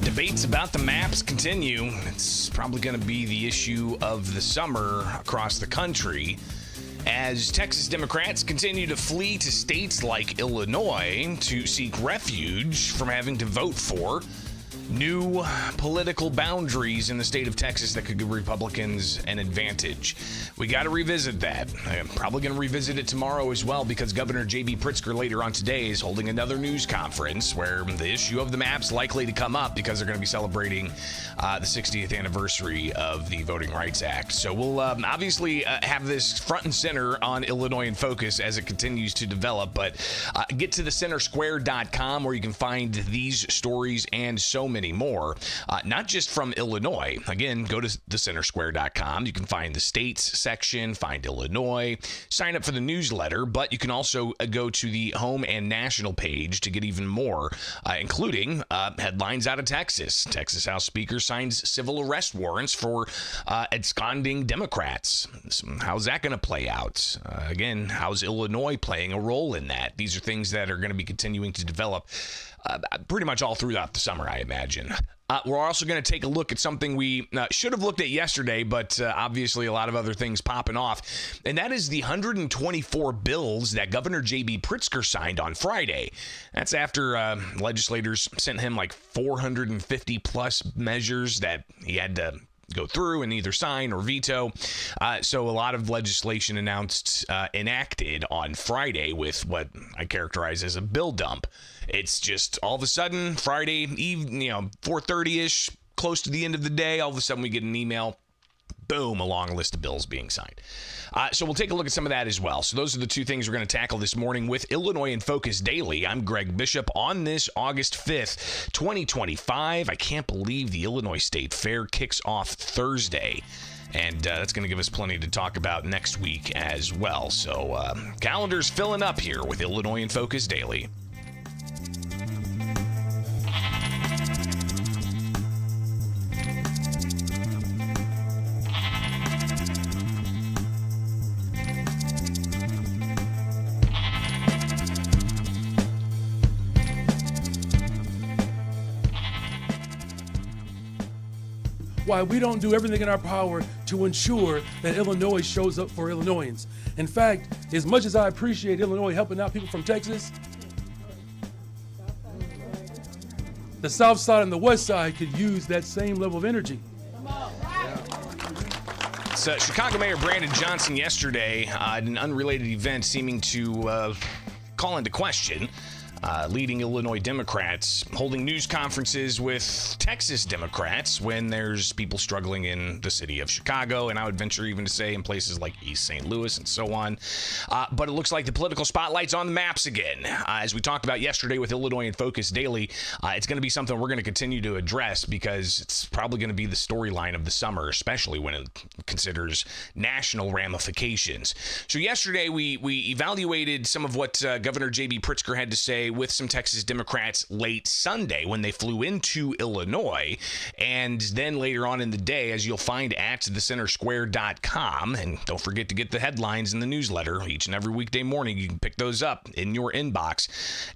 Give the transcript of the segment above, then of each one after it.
Debates about the maps continue. It's probably going to be the issue of the summer across the country as Texas Democrats continue to flee to states like Illinois to seek refuge from having to vote for new political boundaries in the state of Texas that could give Republicans an advantage. We got to revisit that. I'm probably going to revisit it tomorrow as well because Governor J.B. Pritzker later on today is holding another news conference where the issue of the map's likely to come up because they're going to be celebrating the 60th anniversary of the Voting Rights Act. So we'll obviously have this front and center on Illinois in focus as it continues to develop, but get to thecentersquare.com where you can find these stories and so many more, not just from Illinois. Again, go to thecentersquare.com. You can find the states section, find Illinois, sign up for the newsletter, but you can also go to the home and national page to get even more, including headlines out of Texas. Texas House Speaker signs civil arrest warrants for absconding Democrats. So how's that going to play out? Again, how's Illinois playing a role in that? These are things that are going to be continuing to develop pretty much all throughout the summer, I imagine. We're also going to take a look at something we should have looked at yesterday, but obviously a lot of other things popping off, and that is the 124 bills that Governor J.B. Pritzker signed on Friday. That's after legislators sent him like 450 plus measures that he had to go through and either sign or veto. So a lot of legislation enacted on Friday with what I characterize as a bill dump. It's just all of a sudden Friday evening, 4:30-ish, close to the end of the day, all of a sudden we get an email. Boom, a long list of bills being signed. So we'll take a look at some of that as well. So those are the two things we're going to tackle this morning with Illinois in Focus Daily. I'm Greg Bishop on this August 5th, 2025. I can't believe the Illinois State Fair kicks off Thursday. And that's going to give us plenty to talk about next week as well. So calendar's filling up here with Illinois in Focus Daily. Why we don't do everything in our power to ensure that Illinois shows up for Illinoisans. In fact, as much as I appreciate Illinois helping out people from Texas, the South Side and the West Side could use that same level of energy. So Chicago Mayor Brandon Johnson yesterday at an unrelated event seeming to call into question leading Illinois Democrats holding news conferences with Texas Democrats when there's people struggling in the city of Chicago, and I would venture even to say in places like East St. Louis and so on. But it looks like the political spotlight's on the maps again. As we talked about yesterday with Illinois in Focus Daily, it's going to be something we're going to continue to address because it's probably going to be the storyline of the summer, especially when it considers national ramifications. So yesterday we evaluated some of what Governor J.B. Pritzker had to say with some Texas Democrats late Sunday when they flew into Illinois. And then later on in the day, as you'll find at thecentersquare.com, and don't forget to get the headlines in the newsletter each and every weekday morning. You can pick those up in your inbox.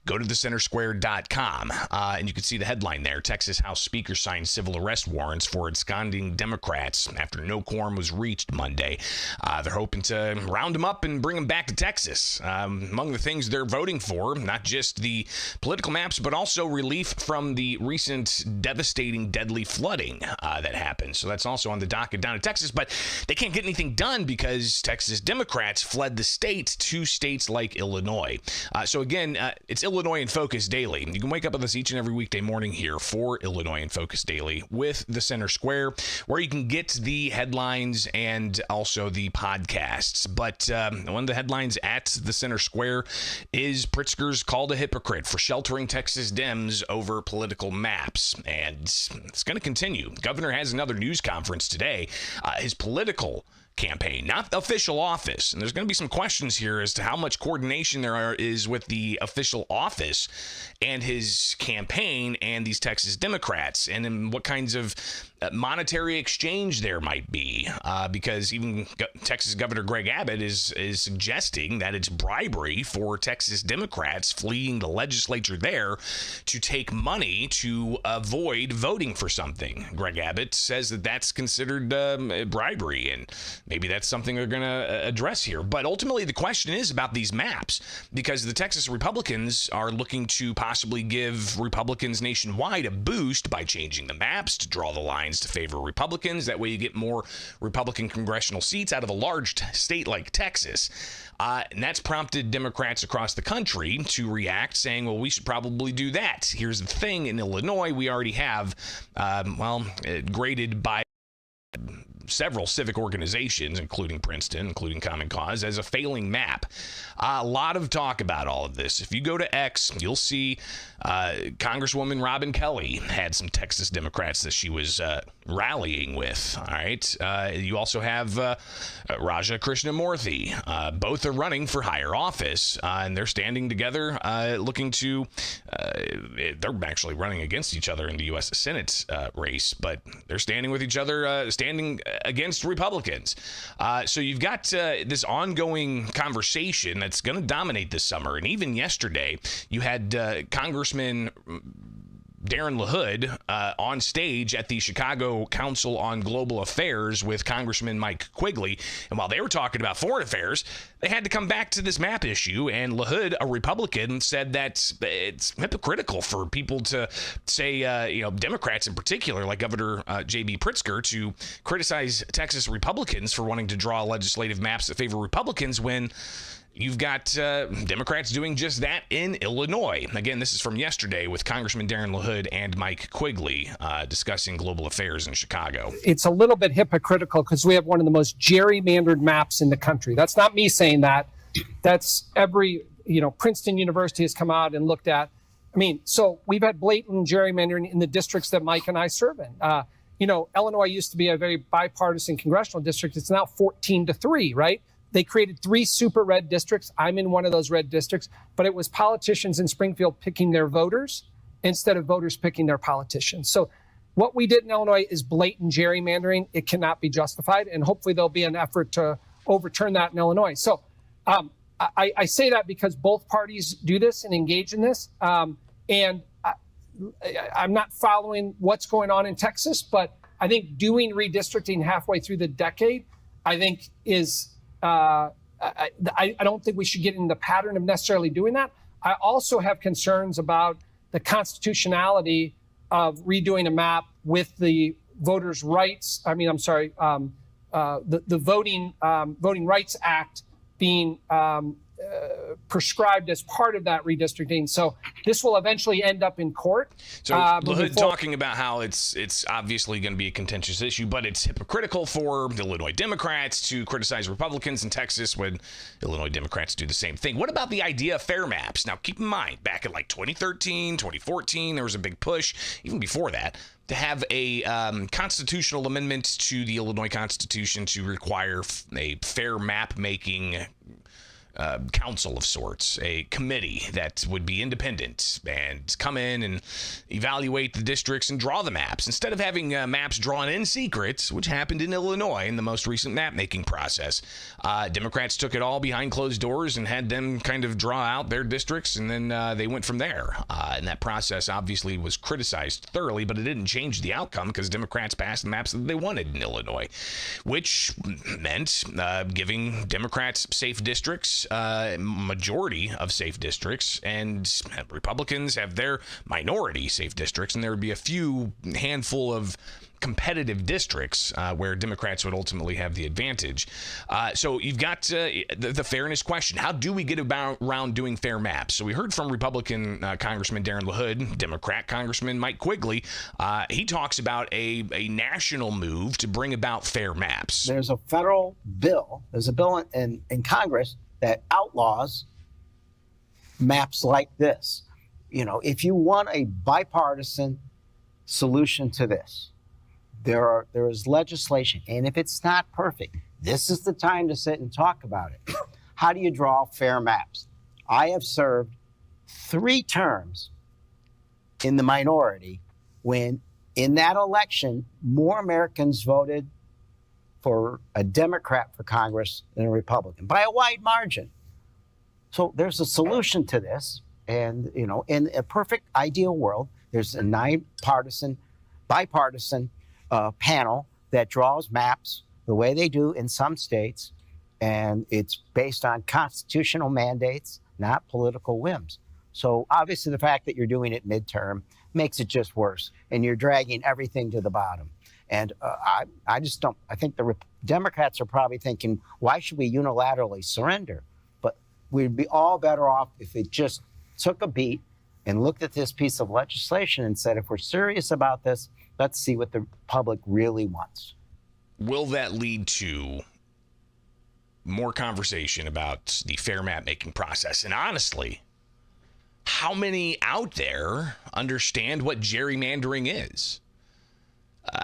Go to thecentersquare.com, and you can see the headline there. Texas House Speaker signed civil arrest warrants for absconding Democrats after no quorum was reached Monday. They're hoping to round them up and bring them back to Texas. Among the things they're voting for, not just the political maps, but also relief from the recent devastating, deadly flooding that happened. So that's also on the docket down in Texas. But they can't get anything done because Texas Democrats fled the state to states like Illinois. So again, it's Illinois in Focus Daily. You can wake up with us each and every weekday morning here for Illinois in Focus Daily with the Center Square, where you can get the headlines and also the podcasts. But one of the headlines at the Center Square is Pritzker's called a hypocrite for sheltering Texas Dems over political maps. And it's going to continue. Governor has another news conference today. His political campaign, not official office. And there's going to be some questions here as to how much coordination there is with the official office and his campaign and these Texas Democrats, and in what kinds of monetary exchange there might be, because even Texas Governor Greg Abbott is suggesting that it's bribery for Texas Democrats fleeing the legislature there to take money to avoid voting for something. Greg Abbott says that that's considered bribery, and maybe that's something they're going to address here. But ultimately, the question is about these maps, because the Texas Republicans are looking to possibly give Republicans nationwide a boost by changing the maps to draw the lines to favor Republicans. That way you get more Republican congressional seats out of a large state like Texas. And that's prompted Democrats across the country to react, saying, well, we should probably do that. Here's the thing. In Illinois, we already have, graded by several civic organizations, including Princeton, including Common Cause, as a failing map. A lot of talk about all of this. If you go to X, you'll see Congresswoman Robin Kelly had some Texas Democrats that she was rallying with. All right. You also have Raja Krishnamurthy. Both are running for higher office, and they're standing together looking to, they're actually running against each other in the U.S. Senate race, but they're standing with each other, standing against Republicans. So you've got this ongoing conversation that's going to dominate this summer. And even yesterday, you had Congressman Darren LaHood on stage at the Chicago Council on Global Affairs with Congressman Mike Quigley. And while they were talking about foreign affairs, they had to come back to this map issue. And LaHood, a Republican, said that it's hypocritical for people to say, Democrats in particular, like Governor J.B. Pritzker, to criticize Texas Republicans for wanting to draw legislative maps that favor Republicans when you've got Democrats doing just that in Illinois. Again, this is from yesterday with Congressman Darren LaHood and Mike Quigley discussing global affairs in Chicago. It's a little bit hypocritical because we have one of the most gerrymandered maps in the country. That's not me saying that. That's every, Princeton University has come out and looked at. So we've had blatant gerrymandering in the districts that Mike and I serve in. Illinois used to be a very bipartisan congressional district. It's now 14-3, right? They created 3 super red districts. I'm in one of those red districts, but it was politicians in Springfield picking their voters instead of voters picking their politicians. So what we did in Illinois is blatant gerrymandering. It cannot be justified, and hopefully there'll be an effort to overturn that in Illinois. So I say that because both parties do this and engage in this. And I'm not following what's going on in Texas, but I think doing redistricting halfway through the decade, I think is I don't think we should get in the pattern of necessarily doing that. I also have concerns about the constitutionality of redoing a map with the voters' rights. The Voting Rights Act being prescribed as part of that redistricting. So this will eventually end up in court. So LaHood talking about how it's obviously going to be a contentious issue, but it's hypocritical for Illinois Democrats to criticize Republicans in Texas when Illinois Democrats do the same thing. What about the idea of fair maps? Now, keep in mind, back in like 2013, 2014, there was a big push, even before that, to have a constitutional amendment to the Illinois Constitution to require a fair map making council of sorts, a committee that would be independent and come in and evaluate the districts and draw the maps instead of having maps drawn in secret, which happened in Illinois in the most recent map making process. Democrats took it all behind closed doors and had them kind of draw out their districts, and then they went from there. And that process obviously was criticized thoroughly, but it didn't change the outcome because Democrats passed the maps that they wanted in Illinois, which meant giving Democrats safe districts majority of safe districts, and Republicans have their minority safe districts, and there would be a few handful of competitive districts where Democrats would ultimately have the advantage. So you've got the fairness question. How do we get around doing fair maps? So we heard from Republican Congressman Darren LaHood, Democrat Congressman Mike Quigley. He talks about a national move to bring about fair maps. There's a federal bill. There's a bill in Congress that outlaws maps like this. You know, if you want a bipartisan solution to this, there is legislation, and if it's not perfect, this is the time to sit and talk about it. How do you draw fair maps? I have served 3 terms in the minority when, in that election, more Americans voted for a Democrat for Congress than a Republican by a wide margin. So there's a solution to this, and you know, in a perfect ideal world, there's a bipartisan panel that draws maps the way they do in some states, and it's based on constitutional mandates, not political whims. So obviously the fact that you're doing it midterm makes it just worse, and you're dragging everything to the bottom. And I just don't, I think the Democrats are probably thinking, why should we unilaterally surrender? But we'd be all better off if it just took a beat and looked at this piece of legislation and said, if we're serious about this, let's see what the public really wants. Will that lead to more conversation about the fair map making process? And honestly, how many out there understand what gerrymandering is?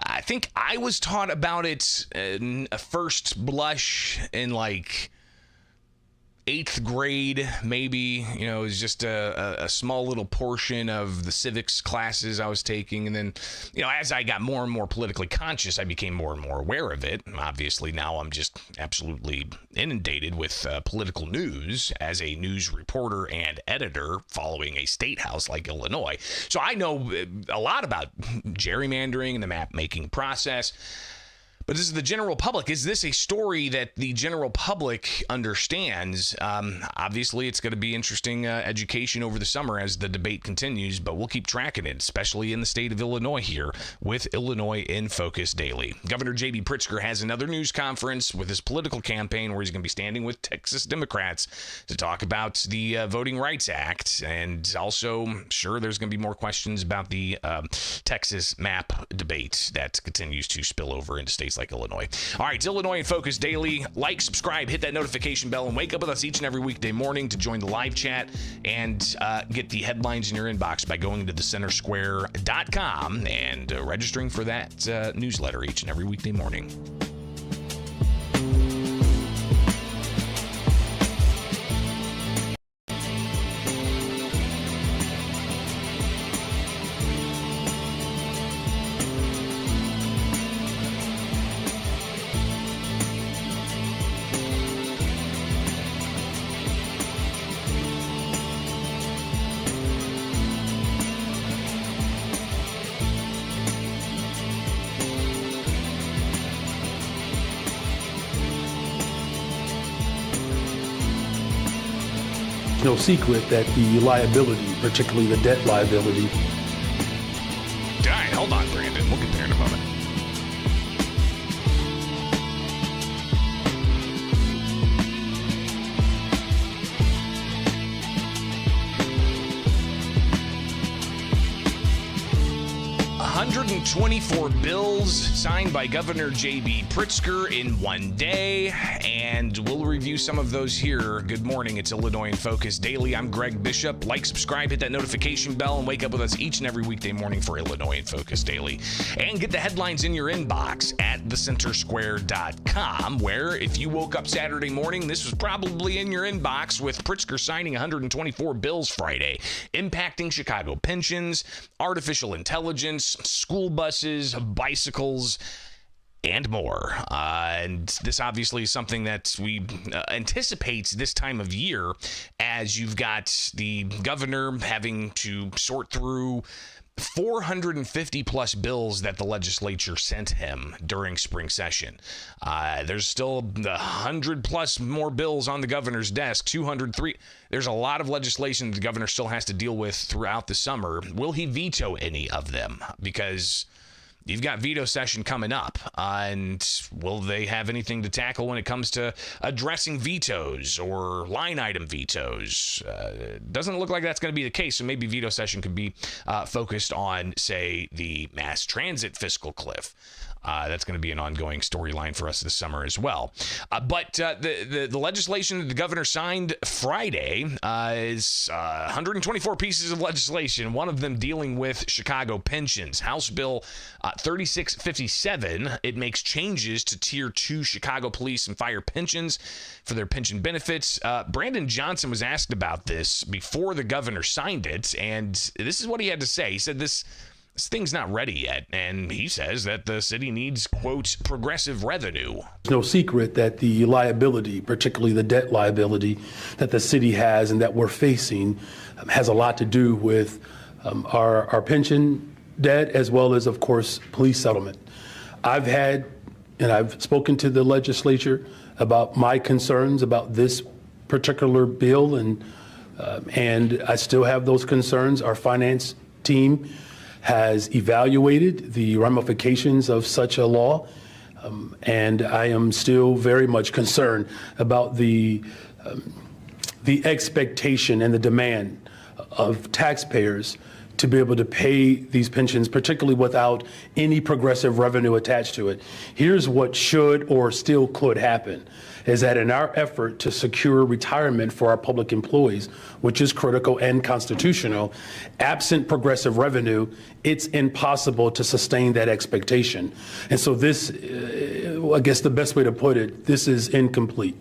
I think I was taught about it in a first blush in like 8th grade, maybe. You know, it was just a small little portion of the civics classes I was taking. And then, you know, as I got more and more politically conscious, I became more and more aware of it. Obviously, now I'm just absolutely inundated with political news as a news reporter and editor following a state house like Illinois. So I know a lot about gerrymandering and the map making process. But this is the general public. Is this a story that the general public understands? Obviously, it's going to be interesting education over the summer as the debate continues, but we'll keep tracking it, especially in the state of Illinois here with Illinois in Focus Daily. Governor J.B. Pritzker has another news conference with his political campaign where he's going to be standing with Texas Democrats to talk about the Voting Rights Act. And also, sure, there's going to be more questions about the Texas map debate that continues to spill over into states like Illinois. All right, it's Illinois in Focus Daily. Like, subscribe, hit that notification bell, and wake up with us each and every weekday morning to join the live chat and get the headlines in your inbox by going to thecentersquare.com and registering for that newsletter each and every weekday morning. No secret that the liability, particularly the debt liability. All right, hold on, Brandon. We'll get there in a moment. $124 bills signed by Governor J.B. Pritzker in one day, and we'll review some of those here. Good morning, it's Illinois in Focus Daily. I'm Greg Bishop. Like, subscribe, hit that notification bell, and wake up with us each and every weekday morning for Illinois in Focus Daily. And get the headlines in your inbox at thecentersquare.com, where if you woke up Saturday morning, this was probably in your inbox with Pritzker signing 124 bills Friday, impacting Chicago pensions, artificial intelligence, school buses, bicycles, and more. And this obviously is something that we anticipate this time of year, as you've got the governor having to sort through 450 plus bills that the legislature sent him during spring session. There's still 100 plus more bills on the governor's desk, 203. There's a lot of legislation the governor still has to deal with throughout the summer. Will he veto any of them? Because you've got veto session coming up, and will they have anything to tackle when it comes to addressing vetoes or line item vetoes? Doesn't look like that's going to be the case, so maybe veto session could be focused on, say, the mass transit fiscal cliff. That's going to be an ongoing storyline for us this summer as well. But the legislation that the governor signed Friday is 124 pieces of legislation, one of them dealing with Chicago pensions. House Bill 3657, it makes changes to Tier 2 Chicago police and fire pensions for their pension benefits. Brandon Johnson was asked about this before the governor signed it, and this is what he had to say. He said this thing's not ready yet, and he says that the city needs, quote, progressive revenue. It's no secret that the liability, particularly the debt liability that the city has and that we're facing, has a lot to do with our pension debt, as well as, of course, police settlement. I've spoken to the legislature about my concerns about this particular bill, and I still have those concerns. Our finance team has evaluated the ramifications of such a law, and I am still very much concerned about the expectation and the demand of taxpayers to be able to pay these pensions, particularly without any progressive revenue attached to it. Here's what should or still could happen, is that in our effort to secure retirement for our public employees, which is critical and constitutional, absent progressive revenue, it's impossible to sustain that expectation. And so this, I guess the best way to put it, this is incomplete.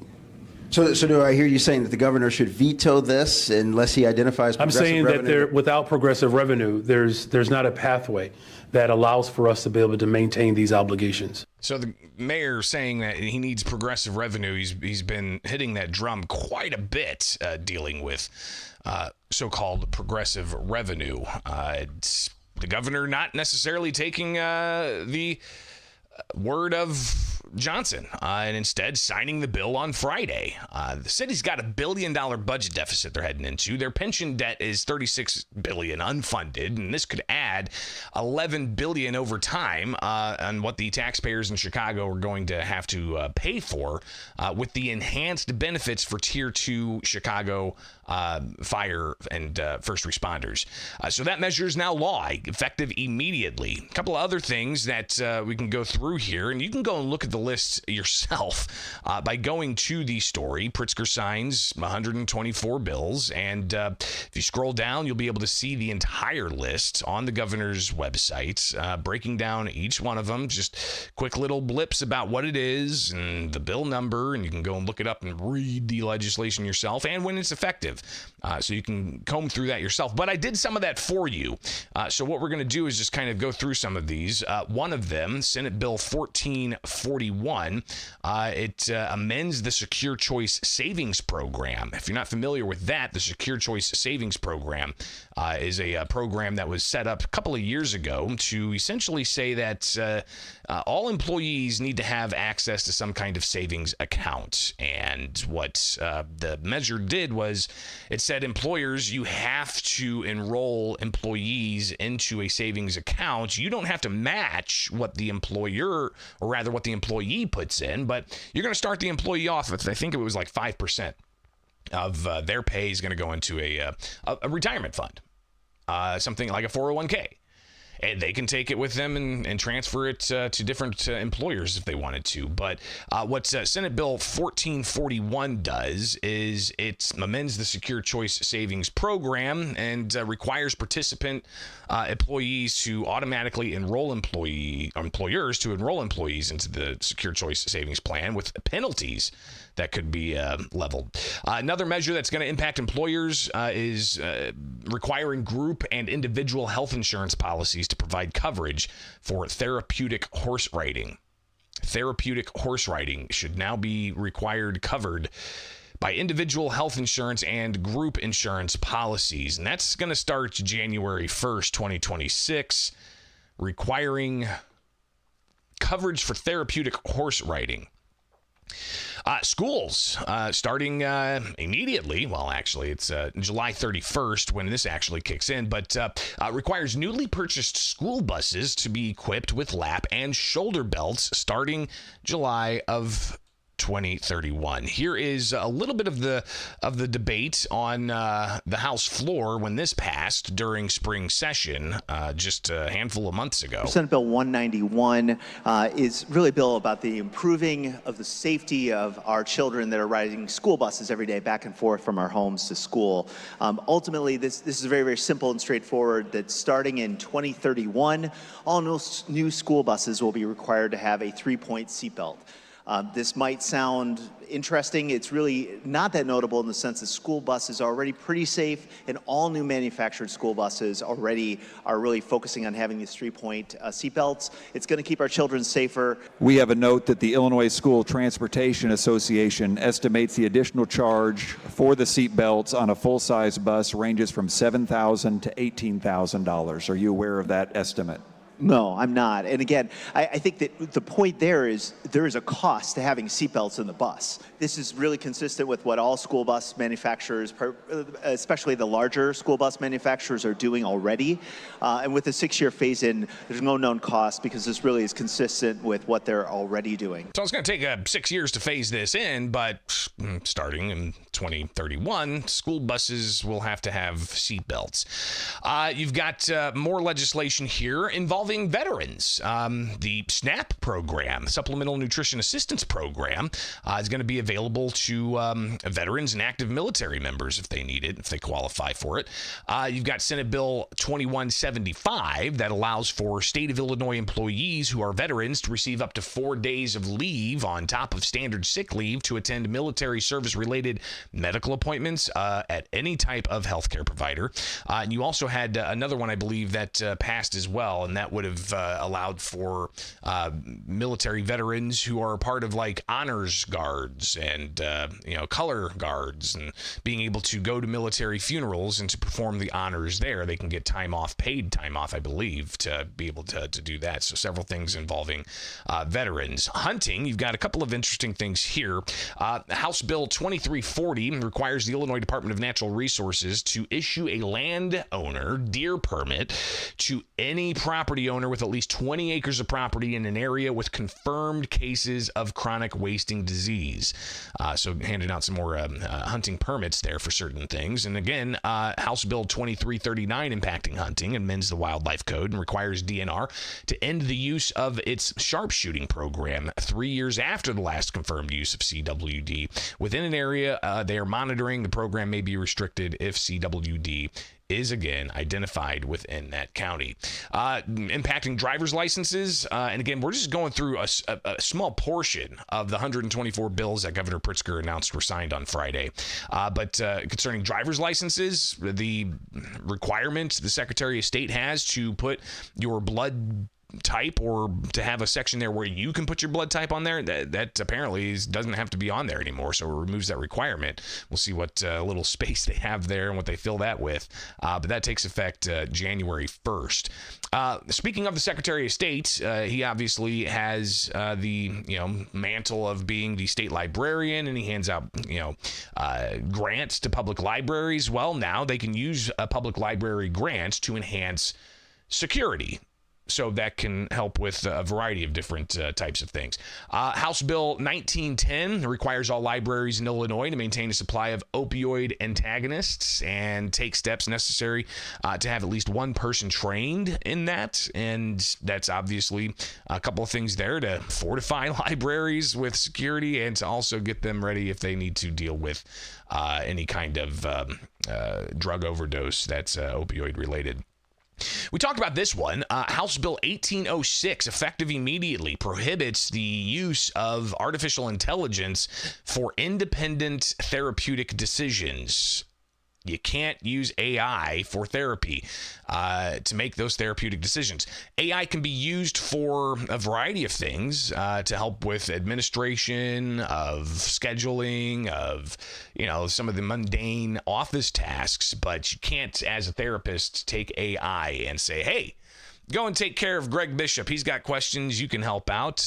So do I hear you saying that the governor should veto this unless he identifies progressive revenue? I'm saying that without progressive revenue, there's not a pathway that allows for us to be able to maintain these obligations. So the mayor saying that he needs progressive revenue. He's been hitting that drum quite a bit, dealing with so-called progressive revenue. It's the governor not necessarily taking the word of Johnson, and instead signing the bill on Friday. The city's got $1 billion budget deficit they're heading into. Their pension debt is $36 billion unfunded, and this could add $11 billion over time on what the taxpayers in Chicago are going to have to pay for with the enhanced benefits for Tier 2 Chicago fire and first responders. So that measure is now law, effective immediately. A couple of other things that we can go through here, and you can go and look at the list yourself by going to the story. Pritzker signs 124 bills, and if you scroll down, you'll be able to see the entire list on the governor's website, breaking down each one of them, just quick little blips about what it is and the bill number, and you can go and look it up and read the legislation yourself and when it's effective. So you can comb through that yourself. But I did some of that for you. So what we're going to do is just kind of go through some of these. One of them, Senate Bill 1441, it amends the Secure Choice Savings Program. If you're not familiar with that, the Secure Choice Savings Program is a program that was set up a couple of years ago to essentially say that all employees need to have access to some kind of savings account. And what the measure did was it said, employers, you have to enroll employees into a savings account. You don't have to match what the employer, or rather what the employee puts in, but you're going to start the employee off with, I think it was like 5% of their pay is going to go into a retirement fund, something like a 401k. And they can take it with them and transfer it to different employers if they wanted to. But what Senate Bill 1441 does is it amends the Secure Choice Savings Program and requires participant employees to automatically enroll employers to enroll employees into the Secure Choice Savings Plan with penalties that could be leveled. Another measure that's going to impact employers is requiring group and individual health insurance policies to provide coverage for therapeutic horse riding. therapeutic horse riding should now be covered by individual health insurance and group insurance policies. And that's going to start January 1st, 2026, requiring coverage for therapeutic horse riding. Schools starting immediately. Well, actually, it's July 31st when this actually kicks in, but requires newly purchased school buses to be equipped with lap and shoulder belts starting July of 2031. Here is a little bit of the debate on the House floor when this passed during spring session just a handful of months ago. Senate Bill 191 is really a bill about the improving of the safety of our children that are riding school buses every day back and forth from our homes to school. Ultimately, this is very, very simple and straightforward, that starting in 2031, all new school buses will be required to have a 3-point seatbelt. This might sound interesting. It's really not that notable in the sense that school buses are already pretty safe, and all new manufactured school buses already are really focusing on having these 3-point seatbelts. It's going to keep our children safer. We have a note that the Illinois School Transportation Association estimates the additional charge for the seatbelts on a full-size bus ranges from $7,000 to $18,000. Are you aware of that estimate? No, I'm not. And again, I think that the point there is a cost to having seatbelts in the bus. This is really consistent with what all school bus manufacturers, especially the larger school bus manufacturers, are doing already. And with a 6-year phase-in, there's no known cost because this really is consistent with what they're already doing. So it's going to take 6 years to phase this in, but starting in 2031, school buses will have to have seatbelts. You've got more legislation here involving veterans. The SNAP program, Supplemental Nutrition Assistance Program, is going to be available to veterans and active military members if they need it, if they qualify for it. You've got Senate Bill 2175 that allows for state of Illinois employees who are veterans to receive up to 4 days of leave on top of standard sick leave to attend military service-related medical appointments at any type of healthcare provider. And you also had another one, I believe, that passed as well, and that would have allowed for military veterans who are part of like honors guards and color guards, and being able to go to military funerals and to perform the honors there. They can get time off, paid time off, I believe, to be able to do that. So several things involving veterans. Hunting, you've got a couple of interesting things here. House Bill 2340 requires the Illinois Department of Natural Resources to issue a landowner deer permit to any property owner with at least 20 acres of property in an area with confirmed cases of chronic wasting disease. So handing out some more hunting permits there for certain things. And again, House Bill 2339 impacting hunting amends the wildlife code and requires DNR to end the use of its sharpshooting program 3 years after the last confirmed use of CWD. Within an area they are monitoring, the program may be restricted if CWD is again identified within that county. Impacting driver's licenses, and again, we're just going through a small portion of the 124 bills that Governor Pritzker announced were signed on Friday. But concerning driver's licenses, the requirement the Secretary of State has to put your blood type, or to have a section there where you can put your blood type on there, that apparently doesn't have to be on there anymore, so it removes that requirement. We'll see what little space they have there and what they fill that with, but that takes effect January 1st. Speaking of the Secretary of State, he obviously has the mantle of being the state librarian, and he hands out grants to public libraries. Well, now they can use public library grants to enhance security. So that can help with a variety of different types of things. House Bill 1910 requires all libraries in Illinois to maintain a supply of opioid antagonists and take steps necessary to have at least one person trained in that. And that's obviously a couple of things there to fortify libraries with security and to also get them ready if they need to deal with any kind of drug overdose that's opioid related. We talked about this one. House Bill 1806, effective immediately, prohibits the use of artificial intelligence for independent therapeutic decisions. You can't use AI for therapy to make those therapeutic decisions. AI can be used for a variety of things to help with administration, of scheduling, of, some of the mundane office tasks, but you can't, as a therapist, take AI and say, hey, go and take care of Greg Bishop. He's got questions. You can help out.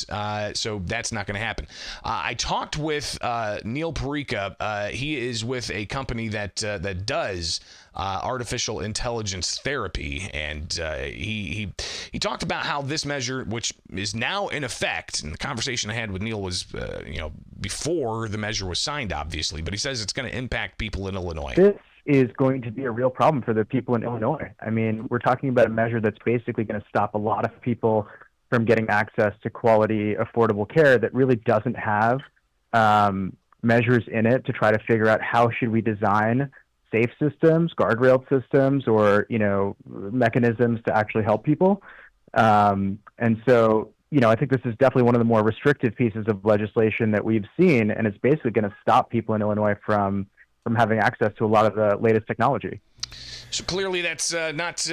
So that's not going to happen. I talked with Neil Perica. He is with a company that does artificial intelligence therapy, and he talked about how this measure, which is now in effect, and the conversation I had with Neil was before the measure was signed, obviously, but he says it's going to impact people in Illinois. This is going to be a real problem for the people in Illinois. I mean, we're talking about a measure that's basically going to stop a lot of people from getting access to quality, affordable care that really doesn't have measures in it to try to figure out how should we design safe systems, guardrail systems, or, mechanisms to actually help people. And so, I think this is definitely one of the more restrictive pieces of legislation that we've seen, and it's basically going to stop people in Illinois from having access to a lot of the latest technology. So clearly that's not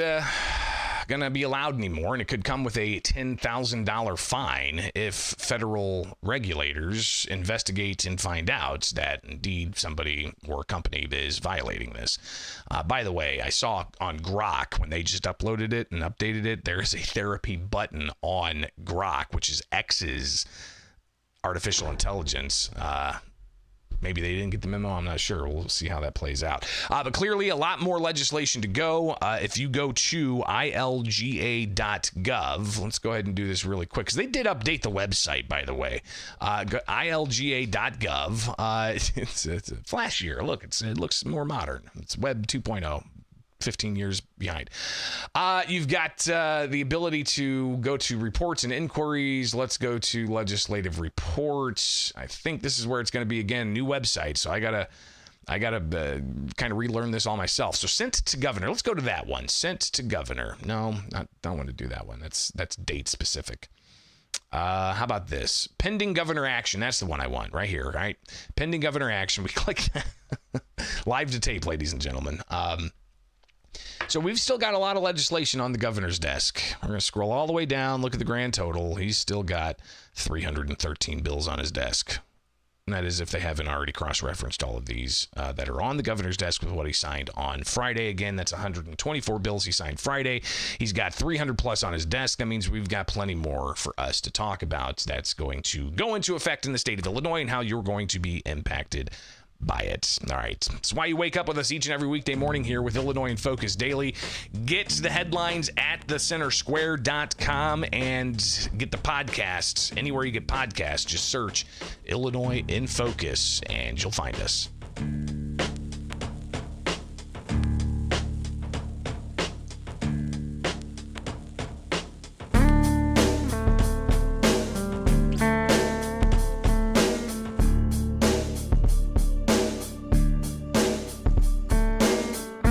going to be allowed anymore, and it could come with a $10,000 fine if federal regulators investigate and find out that indeed somebody or company is violating this. By the way, I saw on Grok, when they just uploaded it and updated it, there is a therapy button on Grok, which is X's artificial intelligence. Maybe they didn't get the memo. I'm not sure. We'll see how that plays out. But clearly, a lot more legislation to go. If you go to ilga.gov, let's go ahead and do this really quick, because they did update the website, by the way. ilga.gov. It's flashier. Look, it looks more modern. It's Web 2.0. 15 years behind. You've got the ability to go to reports and inquiries. Let's go to legislative reports. I think this is where it's going to be, again, new website. So I gotta kind of relearn this all myself. So sent to governor. Let's go to that one. Sent to governor. No, don't want to do that one. That's date specific. How about this? Pending governor action. That's the one I want right here, right? Pending governor action. We click that. Live to tape, ladies and gentlemen. So we've still got a lot of legislation on the governor's desk. We're going to scroll all the way down, look at the grand total. He's still got 313 bills on his desk. And that is if they haven't already cross-referenced all of these that are on the governor's desk with what he signed on Friday. Again, that's 124 bills he signed Friday. He's got 300 plus on his desk. That means we've got plenty more for us to talk about. That's going to go into effect in the state of Illinois and how you're going to be impacted by it. All right. That's why you wake up with us each and every weekday morning here with Illinois in Focus Daily. Get the headlines at thecentersquare.com and get the podcasts anywhere you get podcasts. Just search Illinois in Focus and you'll find us.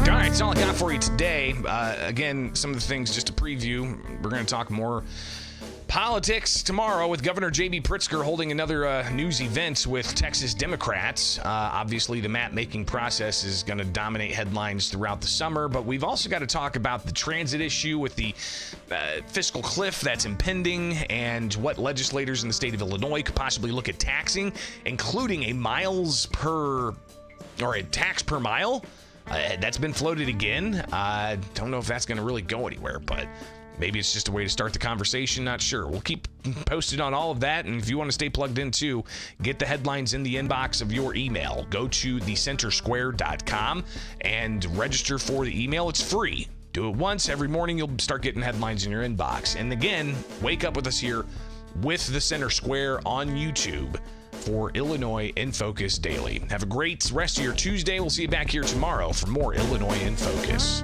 That's all I got for you today. Again, some of the things just to preview. We're going to talk more politics tomorrow with Governor J.B. Pritzker holding another news event with Texas Democrats. Obviously, the map-making process is going to dominate headlines throughout the summer, but we've also got to talk about the transit issue with the fiscal cliff that's impending and what legislators in the state of Illinois could possibly look at taxing, including a tax per mile. That's been floated again. I don't know if that's going to really go anywhere, but maybe it's just a way to start the conversation. Not sure. We'll keep posted on all of that. And if you want to stay plugged in too, get the headlines in the inbox of your email. Go to thecentersquare.com and register for the email. It's free. Do it once. Every morning you'll start getting headlines in your inbox. And again, wake up with us here with the Center Square on YouTube for Illinois in Focus Daily. Have a great rest of your Tuesday. We'll see you back here tomorrow for more Illinois in Focus.